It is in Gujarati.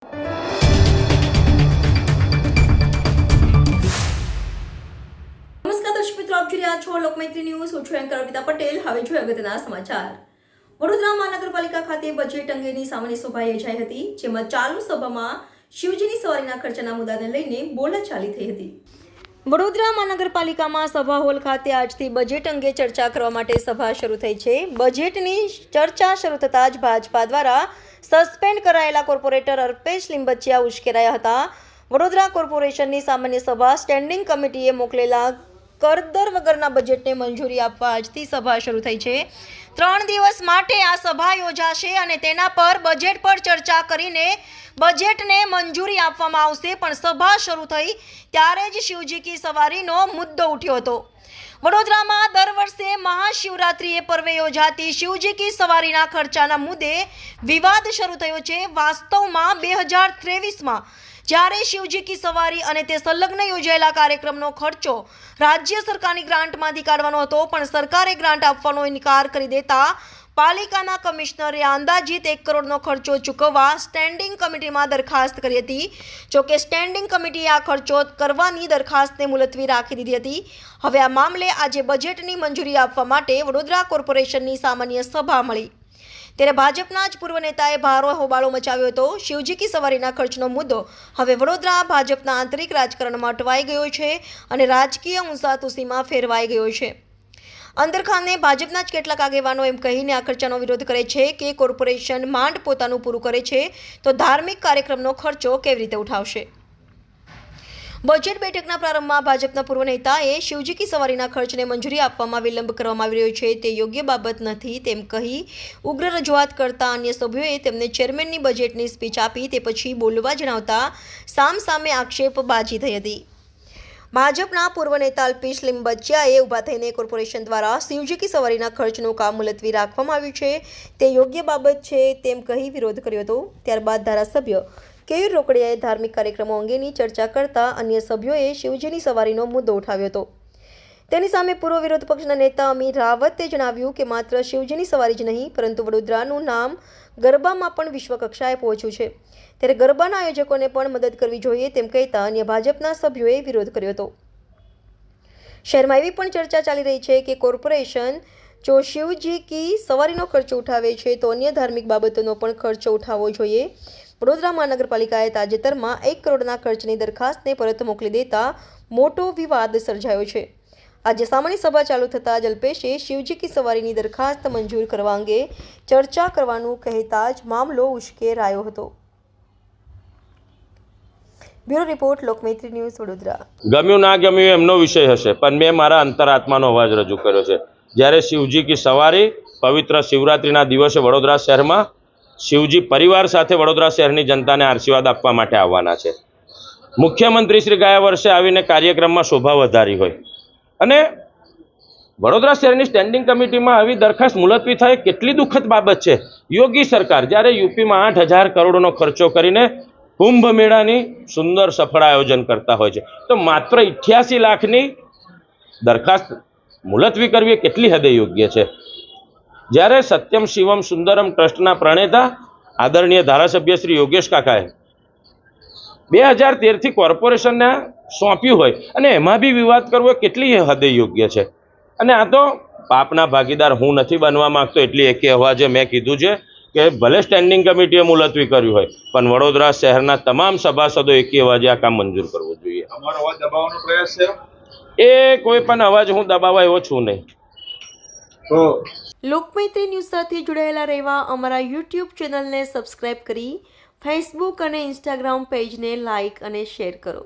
નમસ્કાર દર્શક મિત્રો, આપ જોઈ રહ્યા છો લોકમૈત્રી ન્યૂઝ. હું છું એન્કર અર્પિતા પટેલ. હવે જોઈએ અગત્યના સમાચાર. વડોદરા મહાનગરપાલિકા ખાતે બજેટ અંગેની સામાન્ય સભા યોજાઈ હતી, જેમાં ચાલુ સભામાં શિવજીની સવારીના ખર્ચના મુદ્દાને લઈને બોલાચાલી થઈ હતી. વડોદરા મહાનગરપાલિકામાં સભા હોલ ખાતે આજથી બજેટ અંગે ચર્ચા કરવા માટે સભા શરૂ થઈ છે. બજેટની ચર્ચા શરૂ થતાં જ ભાજપા દ્વારા સસ્પેન્ડ કરાયેલા કોર્પોરેટર અલ્પેશ લીંબચિયા ઉશ્કેરાયા હતા. વડોદરા કોર્પોરેશનની સામાન્ય સભા સ્ટેન્ડિંગ કમિટીએ મોકલેલા કરદર વગરના બજેટને મંજૂરી આપવા આજથી સભા શરૂ થઈ છે. 3 દિવસ માટે આ સભા યોજાશે અને તેના પર બજેટ પર ચર્ચા કરીને બજેટને મંજૂરી આપવામાં આવશે. પણ સભા શરૂ થઈ ત્યારે જ શિવજી કી સવારીનો મુદ્દો ઉઠ્યો હતો. વડોદરામાં દર વર્ષે મહાશિવરાત્રિએ પર્વે યોજાતી શિવજી કી સવારીના ખર્ચાના મુદ્દે વિવાદ શરૂ થયો છે. વાસ્તવમાં 2023માં જ્યારે શિવજી કી સવારી અને તે સંલગ્ન યોજાયેલા કાર્યક્રમનો ખર્ચો રાજ્ય સરકારની ગ્રાન્ટમાંથી કાઢવાનો હતો, પણ સરકારે ગ્રાન્ટ આપવાનો ઇનકાર કરી દેતા પાલિકાના કમિશનરે અંદાજિત 1 કરોડનો ખર્ચો ચૂકવવા સ્ટેન્ડિંગ કમિટીમાં દરખાસ્ત કરી હતી. જોકે સ્ટેન્ડિંગ કમિટીએ આ ખર્ચો કરવાની દરખાસ્તને મુલતવી રાખી દીધી હતી. હવે આ મામલે આજે બજેટની મંજૂરી આપવા માટે વડોદરા કોર્પોરેશનની સામાન્ય સભા મળી, ત્યારે ભાજપના જ પૂર્વ નેતાએ ભારો હોબાળો મચાવ્યો હતો. શિવજી કી સવારીના ખર્ચનો મુદ્દો હવે વડોદરા ભાજપના આંતરિક રાજકારણમાં અટવાઈ ગયો છે અને રાજકીય ઊંસાતુસીમાં ફેરવાઈ ગયો છે. અંદરખાને ભાજપના જ કેટલાક આગેવાનો એમ કહીને આ ખર્ચાનો વિરોધ કરે છે કે કોર્પોરેશન માંડ પોતાનું પૂરું કરે છે તો ધાર્મિક કાર્યક્રમનો ખર્ચો કેવી રીતે ઉઠાવશે. બજેટ બેઠકના પ્રારંભમાં ભાજપના પૂર્વ નેતાએ શિવજી કી સવારીના ખર્ચને મંજૂરી આપવામાં વિલંબ કરવામાં આવી રહ્યો છે તે યોગ્ય બાબત નથી તેમ કહી ઉગ્ર રજૂઆત કરતા અન્ય સભ્યોએ તેમને ચેરમેનની બજેટની સ્પીચ આપી તે પછી બોલવા જણાવતા સામસામે આક્ષેપબાજી થઈ હતી. ભાજપના પૂર્વ નેતા અલ્પેશ લીંબચિયાએ ઊભા થઈને કોર્પોરેશન દ્વારા શિવજી કી સવારીના ખર્ચનું કામ મુલતવી રાખવામાં આવ્યું છે તે યોગ્ય બાબત છે તેમ કહી વિરોધ કર્યો હતો. ત્યારબાદ ધારાસભ્ય કેયુર રોકડિયાએ ધાર્મિક કાર્યક્રમો અંગેની ચર્ચા કરતા અન્ય સભ્યોએ શિવજીની સવારીનો મુદ્દો ઉઠાવ્યો હતો. તેની સામે પૂર્વ વિરોધ પક્ષના નેતા અમીર રાવતે જણાવ્યું કે માત્ર શિવજીની સવારી જ નહીં પરંતુ વડોદરાનું નામ ગરબામાં પણ વિશ્વ કક્ષાએ પહોંચ્યું છે, ત્યારે ગરબાના આયોજકોને પણ મદદ કરવી જોઈએ તેમ કહેતા અન્ય ભાજપના સભ્યોએ વિરોધ કર્યો હતો. શહેરમાં એવી પણ ચર્ચા ચાલી રહી છે કે કોર્પોરેશન જો શિવજી કી સવારીનો ખર્ચો ઉઠાવે છે તો અન્ય ધાર્મિક બાબતોનો પણ ખર્ચો ઉઠાવવો જોઈએ. વડોદરા મહાનગરપાલિકાએ તાજેતરમાં 1 કરોડના ખર્ચની દરખાસ્તને પરત મોકલી દેતા મોટો વિવાદ સર્જાયો છે. આજે સામાન્ય સભા ચાલુ થતાં જ અલ્પેશે શિવજી કી સવારીની દરખાસ્ત મંજૂર કરવા અંગે ચર્ચા કરવાનું કહેતા જ મામલો ઉશ્કેરાયો હતો. Bureau report, Lokmaitri news, Vadodara. ગમ્યું ના ગમ્યું એમનો વિષય હશે, પણ મેં મારા અંતરાત્માનો અવાજ રજૂ કર્યો છે. જ્યારે શિવજી કી સવારી પવિત્ર શિવરાત્રિના દિવસે વડોદરા શહેરમાં શિવજી પરિવાર સાથે વડોદરા શહેરની જનતાને આશીર્વાદ આપવા માટે આવવાના છે. મુખ્યમંત્રી શ્રી ગયા વર્ષે આવીને કાર્યક્રમમાં શોભા વધારી હોય અને વડોદરા શહેરની સ્ટેન્ડિંગ કમિટીમાં આવી દરખાસ્ત મુલતવી થાય કેટલી દુઃખદ બાબત છે. યોગી સરકાર જ્યારે યુપીમાં 8,000 કરોડનો ખર્ચો કરીને કુંભ મેળાની સુંદર સફળ આયોજન કરતા હોય છે તો માત્ર 88 લાખની દરખાસ્ત મુલતવી કરવી એ કેટલી હદે યોગ્ય છે. જ્યારે સત્યમ શિવમ સુંદરમ ટ્રસ્ટના પ્રણેતા આદરણીય ધારાસભ્ય શ્રી યોગેશ કાકાએ 2013થી કોર્પોરેશનને સોંપ્યું હોય અને એમાં બી વિવાદ કરવો એ કેટલી હદે યોગ્ય છે. અને આ તો પાપના ભાગીદાર હું નથી બનવા માંગતો એટલી એકે અવાજે મેં કીધું છે કે ભલે સ્ટેન્ડિંગ કમિટીએ મુલતવી કર્યું હોય પણ વડોદરા શહેરના તમામ સભાસદો એકે અવાજે આ કામ મંજૂર કરવું જોઈએ. અમારો અવાજ દબાવવાનો પ્રયાસ છે એ કોઈ પણ અવાજ હું દબાવવા એવો છું નહીં. તો લોકમૈત્રી ન્યૂઝ સાથે જોડાયેલા રહેવા અમારા યુટ્યુબ ચેનલને સબસ્ક્રાઇબ કરી ફેસબુક અને ઇન્સ્ટાગ્રામ પેજને લાઇક અને શેર કરો.